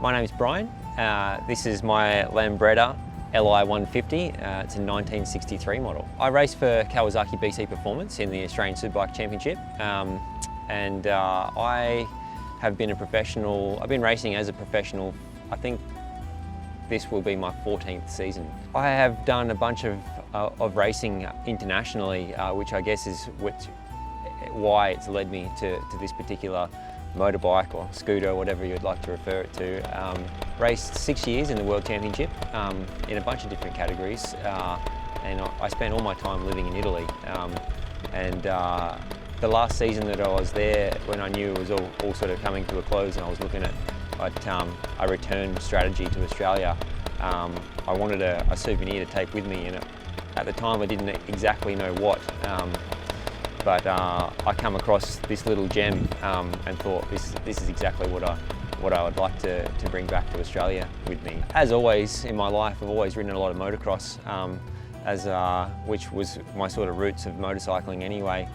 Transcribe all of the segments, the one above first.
My name's Brian. This is my Lambretta Li 150. It's a 1963 model. I race for Kawasaki BC Performance in the Australian Superbike Championship, and I have been a professional. I've been racing as a professional. I think this will be my 14th season. I have done a bunch of racing internationally, which I guess is why it's led me to this particular motorbike or scooter, or whatever you'd like to refer it to. Raced 6 years in the World Championship in a bunch of different categories, and I spent all my time living in Italy. The last season that I was there, when I knew it was all sort of coming to a close and I was looking at a return strategy to Australia, I wanted a souvenir to take with me, and at the time I didn't exactly know what. But I come across this little gem and thought this is exactly what I would like to bring back to Australia with me. As always in my life, I've always ridden a lot of motocross, which was my sort of roots of motorcycling anyway.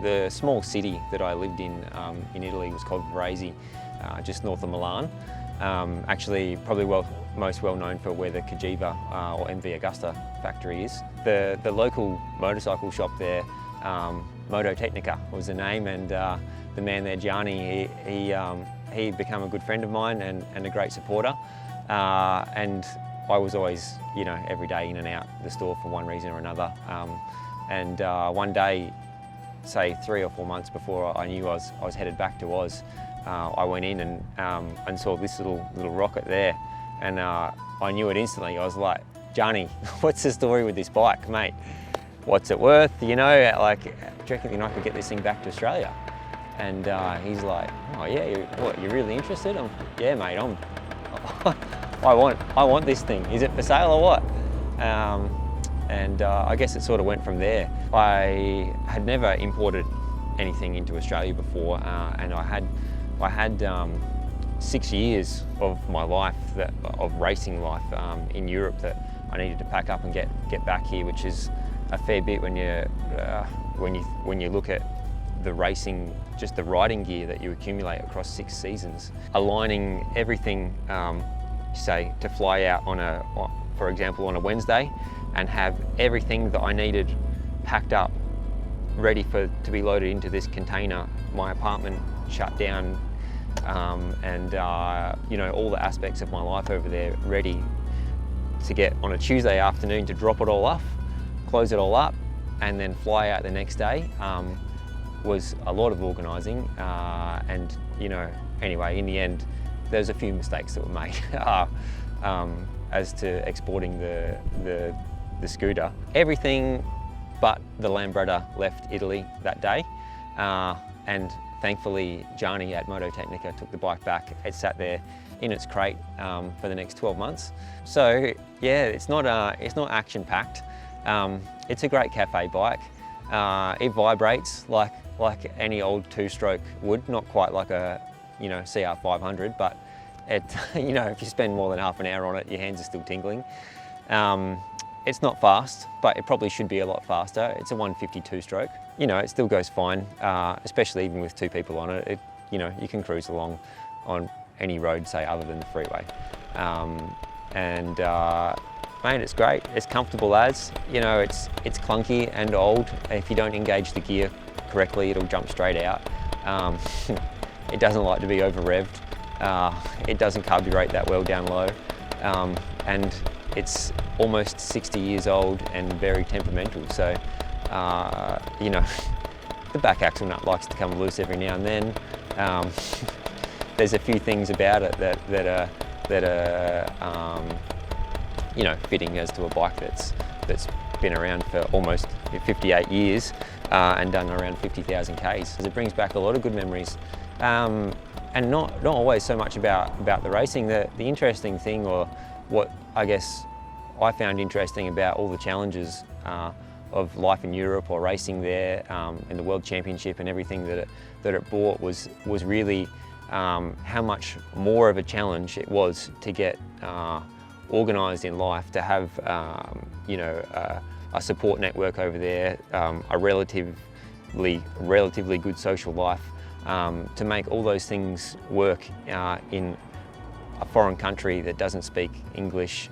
The small city that I lived in Italy was called Varese, just north of Milan. Actually, probably most well known for where the Cagiva or MV Augusta factory is. The local motorcycle shop there, Moto Tecnica was the name, and the man there, Gianni, he became a good friend of mine and a great supporter. And I was always, every day in and out the store for one reason or another. One day, say 3 or 4 months before I knew I was headed back to Oz, I went in and saw this little rocket there, and I knew it instantly. I was like, Gianni, what's the story with this bike, mate? What's it worth? Do you reckon I could get this thing back to Australia? And he's like, oh yeah, you're really interested? Yeah, mate, I want this thing. Is it for sale or what? I guess it sort of went from there. I had never imported anything into Australia before, and I had 6 years of my life, of racing life in Europe, that I needed to pack up and get back here, which is a fair bit when you look at the racing, just the riding gear that you accumulate across 6 seasons. Aligning everything, say, to fly out for example, on a Wednesday, and have everything that I needed packed up, ready to be loaded into this container. My apartment shut down, all the aspects of my life over there ready to get on a Tuesday afternoon to drop it all off, close it all up, and then fly out the next day. Was a lot of organising, anyway, in the end, there's a few mistakes that were made as to exporting the scooter. Everything but the Lambretta left Italy that day, and thankfully Gianni at Moto Tecnica took the bike back. It sat there in its crate for the next 12 months. So yeah, it's not action packed. It's a great cafe bike. It vibrates like any old 2-stroke would, not quite like a CR 500, but it if you spend more than half an hour on it, your hands are still tingling. It's not fast, but it probably should be a lot faster. It's a 152 stroke. It still goes fine, especially even with 2 people on it. You can cruise along on any road, say, other than the freeway. Man, it's great. It's comfortable as. It's clunky and old. If you don't engage the gear correctly, it'll jump straight out. It doesn't like to be over revved. It doesn't carburate that well down low. And it's almost 60 years old and very temperamental. So, the back axle nut likes to come loose every now and then. There's a few things about it that are fitting as to a bike that's been around for almost 58 years and done around 50,000 Ks. It brings back a lot of good memories, and not always so much about the racing. The interesting thing, or what I guess I found interesting about all the challenges of life in Europe or racing there in the World Championship and everything that it brought was really how much more of a challenge it was to get organised in life, to have a support network over there, a relatively good social life, to make all those things work in a foreign country that doesn't speak English.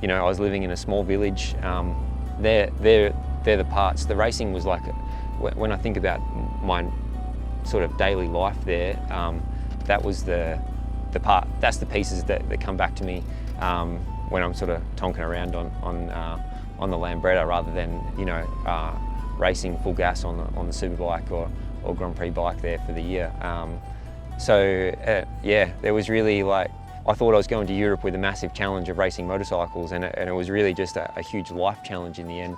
You know, I was living in a small village. They're the parts. The racing was like, when I think about my sort of daily life there, that was the part. That's the pieces that come back to me when I'm sort of tonking around on the Lambretta, rather than, you know, racing full gas on the superbike or Grand Prix bike there for the year. Yeah, there was really, like, I thought I was going to Europe with a massive challenge of racing motorcycles, and it was really just a huge life challenge in the end.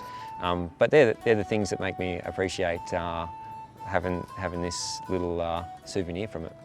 But they're the things that make me appreciate having this little souvenir from it.